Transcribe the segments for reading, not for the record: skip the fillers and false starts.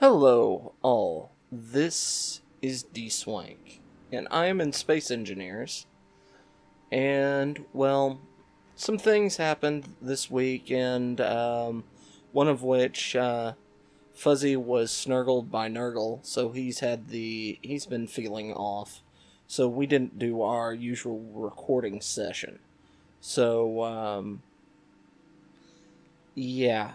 Hello, all. This is D-Swank, and I am in Space Engineers. And, well, some things happened this week, and one of which, Fuzzeh was snurgled by Nergling, so he's been feeling off. So we didn't do our usual recording session. So, yeah,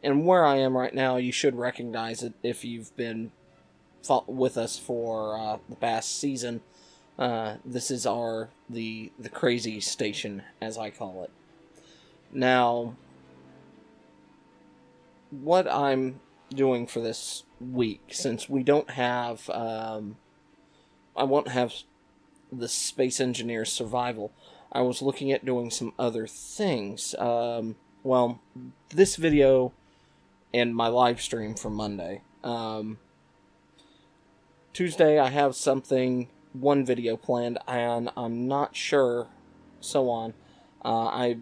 and where I am right now, you should recognize it if you've been with us for the past season. This is the crazy station, as I call it. Now, what I'm doing for this week, since we don't have, I won't have the Space Engineer Survival, I was looking at doing some other things. Well, this video and my live stream for Monday. Tuesday I have one video planned, and I'm not sure, so on. I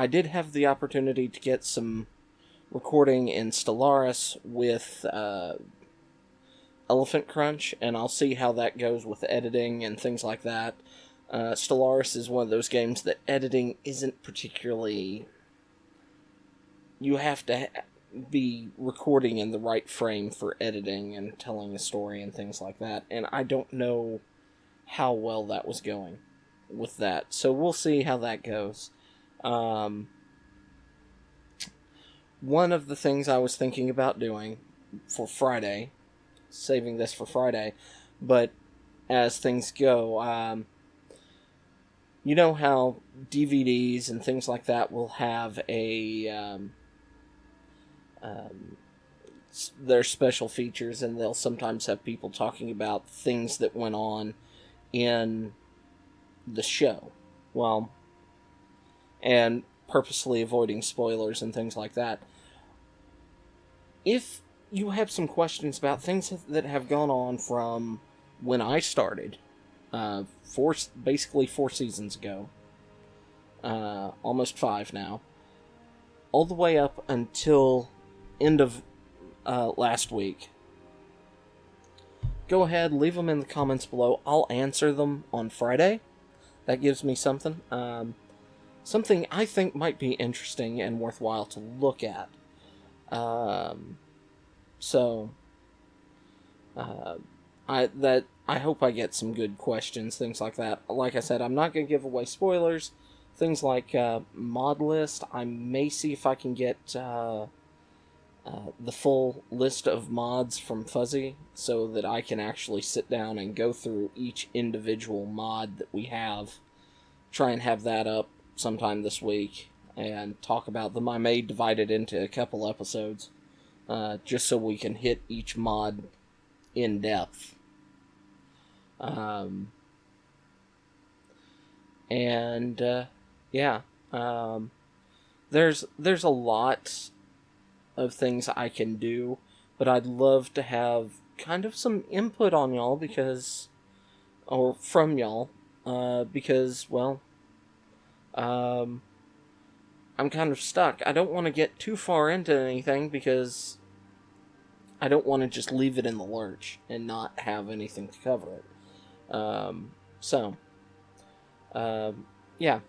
did have the opportunity to get some recording in Stellaris with Elephant Crunch, and I'll see how that goes with editing and things like that. Stellaris is one of those games that editing isn't particularly... You have to be recording in the right frame for editing and telling a story and things like that, and I don't know how well that was going with that, so we'll see how that goes. One of the things I was thinking about doing for Friday, saving this for Friday, but as things go, you know how DVDs and things like that will have their special features, and they'll sometimes have people talking about things that went on in the show. Well, and purposely avoiding spoilers and things like that. If you have some questions about things that have gone on from when I started, basically 4 seasons ago, almost 5 now, all the way up until end of last week, go ahead, leave them in the comments below. I'll answer them on Friday. That gives me something. Something I think might be interesting and worthwhile to look at. I hope I get some good questions, things like that. Like I said, I'm not going to give away spoilers. Things like mod list, I may see if I can get the full list of mods from Fuzzeh, so that I can actually sit down and go through each individual mod that we have. Try and have that up sometime this week, and talk about them. I may divide it into a couple episodes, just so we can hit each mod in depth. There's a lot of things I can do, but I'd love to have kind of some input on y'all, from y'all, because, well, I'm kind of stuck. I don't want to get too far into anything, because I don't want to just leave it in the lurch and not have anything to cover it. Yeah.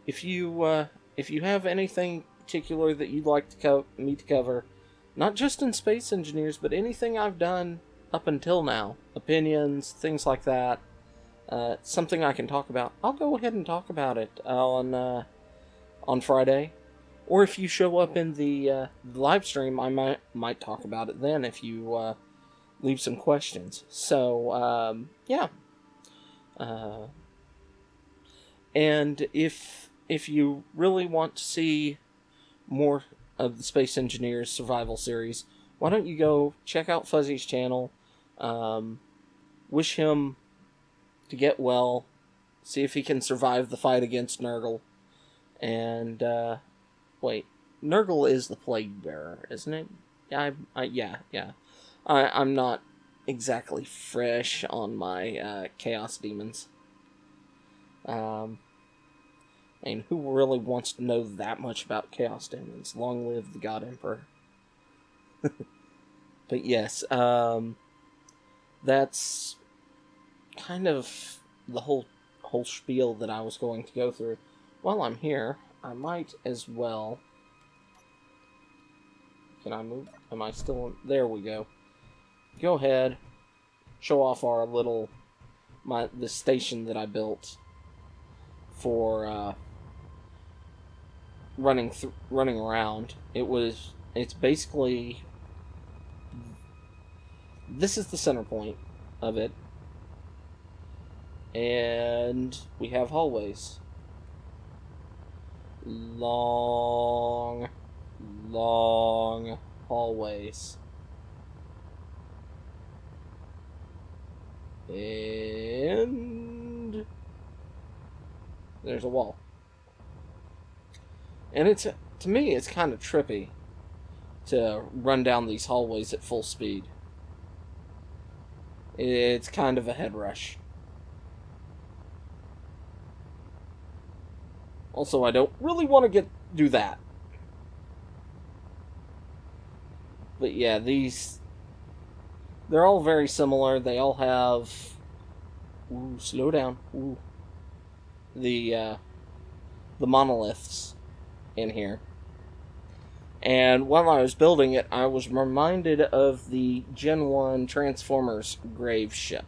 If you have anything particular that you'd like me to cover, not just in Space Engineers, but anything I've done up until now, opinions, things like that, something I can talk about, I'll go ahead and talk about it on Friday. Or if you show up in the live stream, I might talk about it then if you leave some questions. So, yeah. And if you really want to see more of the Space Engineers Survival Series, why don't you go check out Fuzzeh's channel, wish him to get well, see if he can survive the fight against Nergling, and, wait, Nergling is the Plague Bearer, isn't it? Yeah. I'm not exactly fresh on my, Chaos Demons. And who really wants to know that much about Chaos Demons? Long live the God Emperor. But yes, that's kind of the whole spiel that I was going to go through. While I'm here, I might as well. Can I move? Am I still? There we go. Go ahead, show off our little the station that I built for running around. It's basically, this is the center point of it, and we have hallways, long hallways, and there's a wall. And to me, it's kind of trippy to run down these hallways at full speed. It's kind of a head rush. Also, I don't really want to do that. But yeah, they're all very similar. They all have... Ooh, slow down. Ooh. The monoliths in here. And while I was building it, I was reminded of the Gen 1 Transformers grave ship,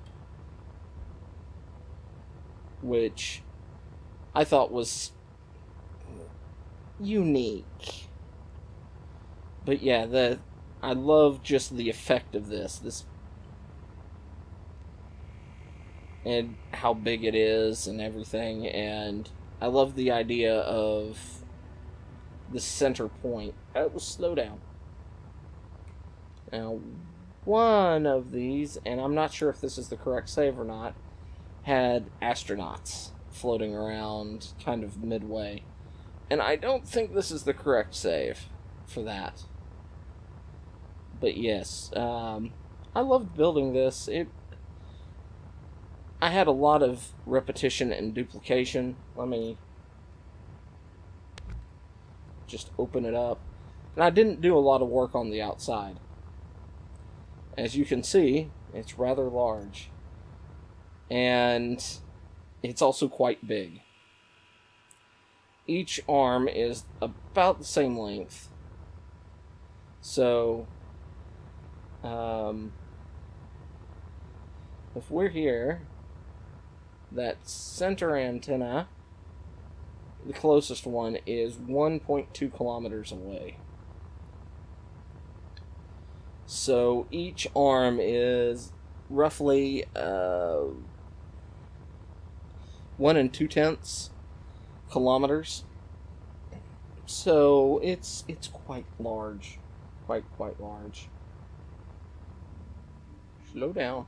which I thought was unique. But yeah, I love just the effect of this and how big it is and everything, and I love the idea of the center point. Slow down. Now, one of these, and I'm not sure if this is the correct save or not, had astronauts floating around kind of midway. And I don't think this is the correct save for that. But yes, I loved building this. I had a lot of repetition and duplication. Let me just open it up. And I didn't do a lot of work on the outside. As you can see, it's rather large. And it's also quite big. Each arm is about the same length. So, if we're here, that center antenna, the closest one, is 1.2 kilometers away. So each arm is roughly 1 2/10 kilometers. So it's quite large, quite large. Slow down.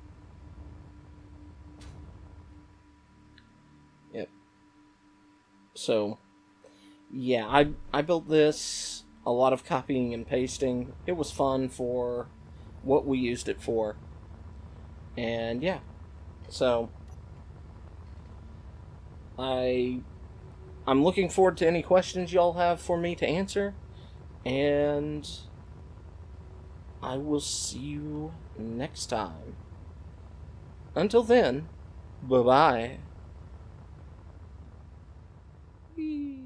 Yep. So, yeah, I built this, a lot of copying and pasting. It was fun for what we used it for. And yeah. So I'm looking forward to any questions y'all have for me to answer. And I will see you next time. Until then, bye-bye. Whee!